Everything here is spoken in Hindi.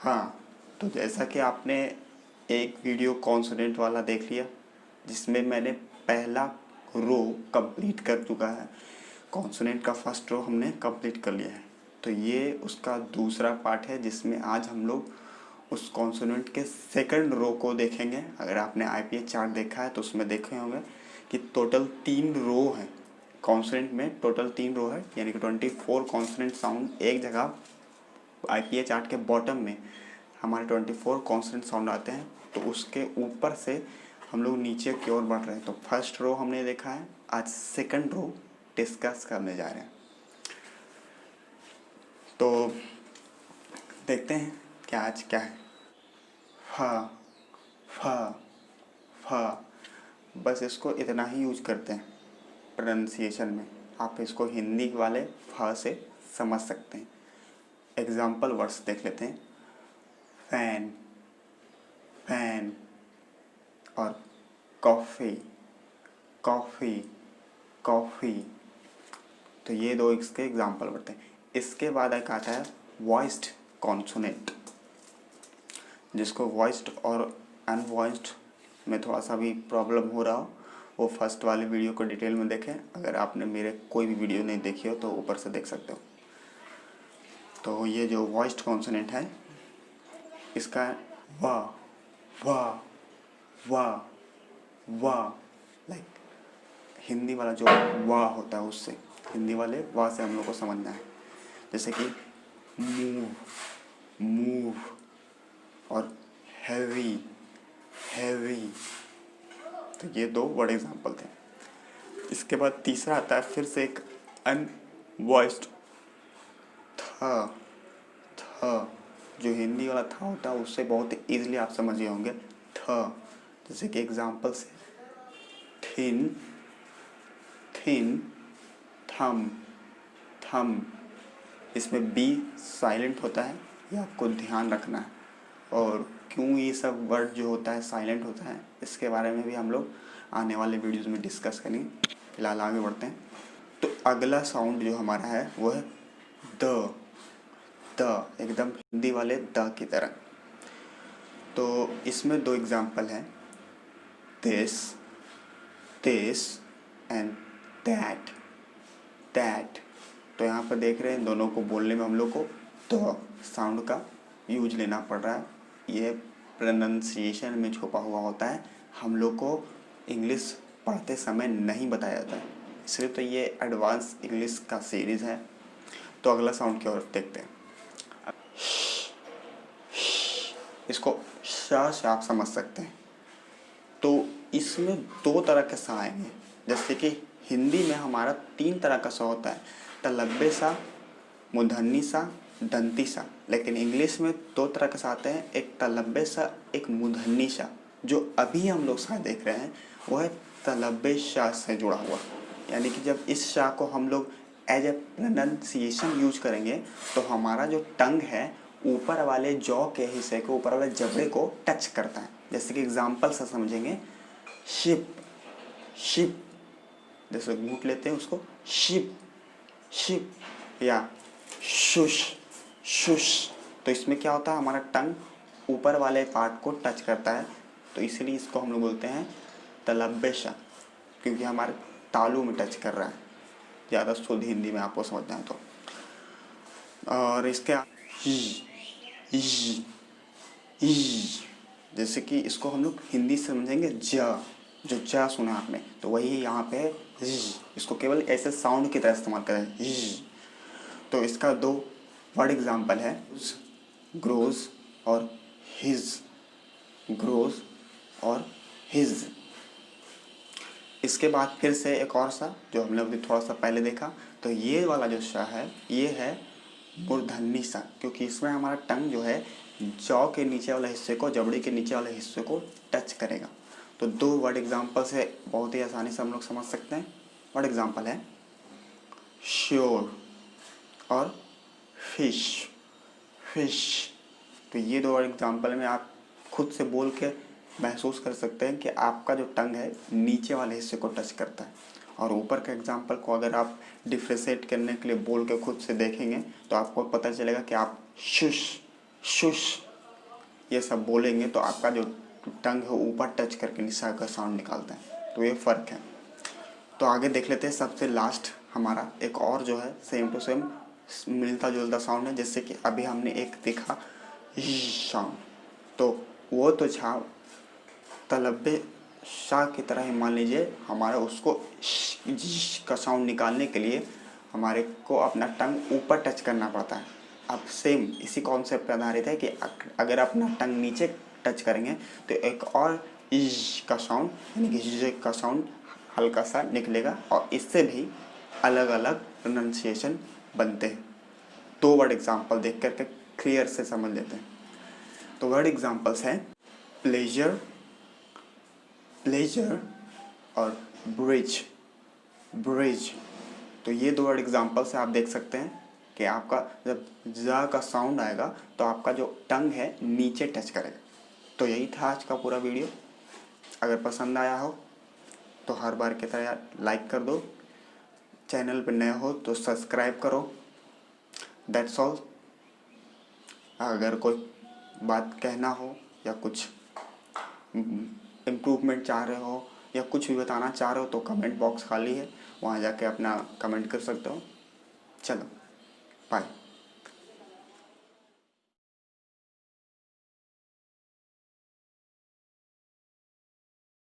हाँ, तो जैसा कि आपने एक वीडियो कॉन्सोनेंट वाला देख लिया जिसमें मैंने पहला रो कंप्लीट कर चुका है। कॉन्सोनेंट का फर्स्ट रो हमने कंप्लीट कर लिया है, तो ये उसका दूसरा पार्ट है जिसमें आज हम लोग उस कॉन्सोनेंट के सेकंड रो को देखेंगे। अगर आपने आईपीए चार्ट देखा है तो उसमें देखे होंगे कि टोटल 3 रो हैं कॉन्सोनेंट में, टोटल 3 रो है, यानी कि 24 कॉन्सोनेंट साउंड एक जगह आईपीए चार्ट के बॉटम में हमारे 24 कॉन्सोनेंट साउंड आते हैं। तो उसके ऊपर से हम लोग नीचे की ओर बढ़ रहे हैं। तो फर्स्ट रो हमने देखा है, आज सेकंड रो डिस्कस करने जा रहे हैं। तो देखते हैं कि आज क्या है। फ फ फ बस इसको इतना ही यूज करते हैं प्रोनाउंसिएशन में। आप इसको हिंदी वाले फ से समझ सकते हैं। एग्जाम्पल वर्ड्स देख लेते हैं। फैन, फैन और कॉफ़ी, कॉफ़ी, कॉफ़ी। तो ये दो इसके एग्जाम्पल बढ़ते हैं। इसके बाद एक आता है वॉइस्ड कॉन्सोनेंट, जिसको वॉइस्ड और अनवॉइस्ड में थोड़ा सा भी प्रॉब्लम हो रहा हो वो फर्स्ट वाले वीडियो को डिटेल में देखें। अगर आपने मेरे कोई भी वीडियो नहीं देखी हो तो ऊपर से देख सकते हो। तो ये जो वॉइस्ड कॉन्सोनेंट है इसका वाह वाह वाह वाह, लाइक हिंदी वाला जो वाह होता है उससे, हिंदी वाले वाह से हम लोग को समझना है। जैसे कि मूव, मूव और हैवी, हैवी। तो ये दो वर्ड एग्जाम्पल थे। इसके बाद तीसरा आता है फिर से एक अनवॉइस्ड था, था, जो हिंदी वाला था होता है उससे बहुत ईजिली आप समझ गए होंगे। था, जैसे कि एग्जाम्पल से थिन, थिन, थम, थम। इसमें बी साइलेंट होता है, ये आपको ध्यान रखना है। और क्यों ये सब वर्ड जो होता है साइलेंट होता है इसके बारे में भी हम लोग आने वाले वीडियोज़ में डिस्कस करेंगे। फिलहाल आगे बढ़ते हैं। तो अगला साउंड जो हमारा है वो है द, द, एकदम हिंदी वाले द की तरह। तो इसमें दो एग्जाम्पल हैं, this, this and that, that. तो यहाँ पर देख रहे हैं दोनों को बोलने में हम लोग को द साउंड का यूज लेना पड़ रहा है। ये प्रोनाउंसिएशन में छुपा हुआ होता है, हम लोग को इंग्लिश पढ़ते समय नहीं बताया जाता है, इसलिए तो ये एडवांस इंग्लिश का सीरीज़ है। तो अगला साउंड की ओर देखते हैं। इसको श से आप समझ सकते हैं। तो इसमें दो तरह के सा आएंगे। जैसे कि हिंदी में हमारा 3 तरह का सा होता है, तलब्बे सा, मूर्धन्य सा, दंती सा। लेकिन इंग्लिश में 2 तरह के सा आते हैं, एक तलब्बे सा, एक मूर्धन्य सा। जो अभी हम लोग सा देख रहे हैं वो है तलब्बे सा से जुड़ा हुआ। यानी कि जब इस सा को हम लोग एज ए प्रोनाउंसिएशन यूज करेंगे तो हमारा जो टंग है ऊपर वाले जॉ के हिस्से को, ऊपर वाले जबड़े को टच करता है। जैसे कि एग्जाम्पल से समझेंगे, शिप, शिप, जैसे घूट लेते हैं उसको, शिप, शिप, या शुश, शुश। तो इसमें क्या होता है, हमारा टंग ऊपर वाले पार्ट को टच करता है, तो इसलिए इसको हम लोग बोलते हैं तलब्बेशा, क्योंकि हमारे तालू में टच कर रहा है। ज़्यादा शुद्ध हिंदी में आपको समझना है तो। और इसके जैसे कि इसको हम लोग हिंदी से समझेंगे ज, जो ज सुना आपने तो वही यहाँ पे है, इसको केवल ऐसे साउंड की तरह इस्तेमाल करें। तो इसका 2 वर्ड एग्जाम्पल है, ग्रोज और हिज, ग्रोज और हिज। इसके बाद फिर से एक और सा जो हमने अभी थोड़ा सा पहले देखा, तो ये वाला जो सा है ये है मूर्धन्य सा, क्योंकि इसमें हमारा टंग जो है जॉ के नीचे वाले हिस्से को, जबड़े के नीचे वाले हिस्से को टच करेगा। तो 2 वर्ड एग्जाम्पल से बहुत ही आसानी से हम लोग समझ सकते हैं। वर्ड एग्जाम्पल है श्योर और फिश, फिश। तो ये 2 वर्ड एग्जाम्पल में आप खुद से बोल के महसूस कर सकते हैं कि आपका जो टंग है नीचे वाले हिस्से को टच करता है। और ऊपर के एग्जाम्पल को अगर आप डिफ्रेंशिएट करने के लिए बोल के खुद से देखेंगे तो आपको पता चलेगा कि आप शुश, शुश ये सब बोलेंगे तो आपका जो टंग है ऊपर टच करके निशा का साउंड निकालते हैं। तो ये फ़र्क है। तो आगे देख लेते हैं। सबसे लास्ट हमारा एक और जो है सेम टू सेम मिलता जुलता साउंड है, जैसे कि अभी हमने एक देखा साउंड, तो वो तो छा तलब्बे शाह की तरह ही मान लीजिए। हमारा उसको का साउंड निकालने के लिए हमारे को अपना टंग ऊपर टच करना पड़ता है। अब सेम इसी कॉन्सेप्ट पर आधारित है कि अगर अपना टंग नीचे टच करेंगे तो एक और का साउंड यानी कि ज का साउंड हल्का सा निकलेगा, और इससे भी अलग अलग प्रोनाउंसिएशन बनते हैं। 2 वर्ड एग्जांपल देख करके क्लियर से समझ लेते हैं। तो वर्ड एग्जांपल्स हैं प्लेजर, प्लेजर और ब्रिज, ब्रिज। तो ये 2 वर्ड एग्जांपल से आप देख सकते हैं कि आपका जब ज का साउंड आएगा तो आपका जो टंग है नीचे टच करेगा। तो यही था आज का पूरा वीडियो। अगर पसंद आया हो तो हर बार की तरह लाइक कर दो, चैनल पर नए हो तो सब्सक्राइब करो। That's all. अगर कोई बात कहना हो या कुछ इम्प्रूवमेंट चाह रहे हो या कुछ भी बताना चाह रहे हो तो कमेंट बॉक्स खाली है, वहाँ जाके अपना कमेंट कर सकते हो। चलो बाय।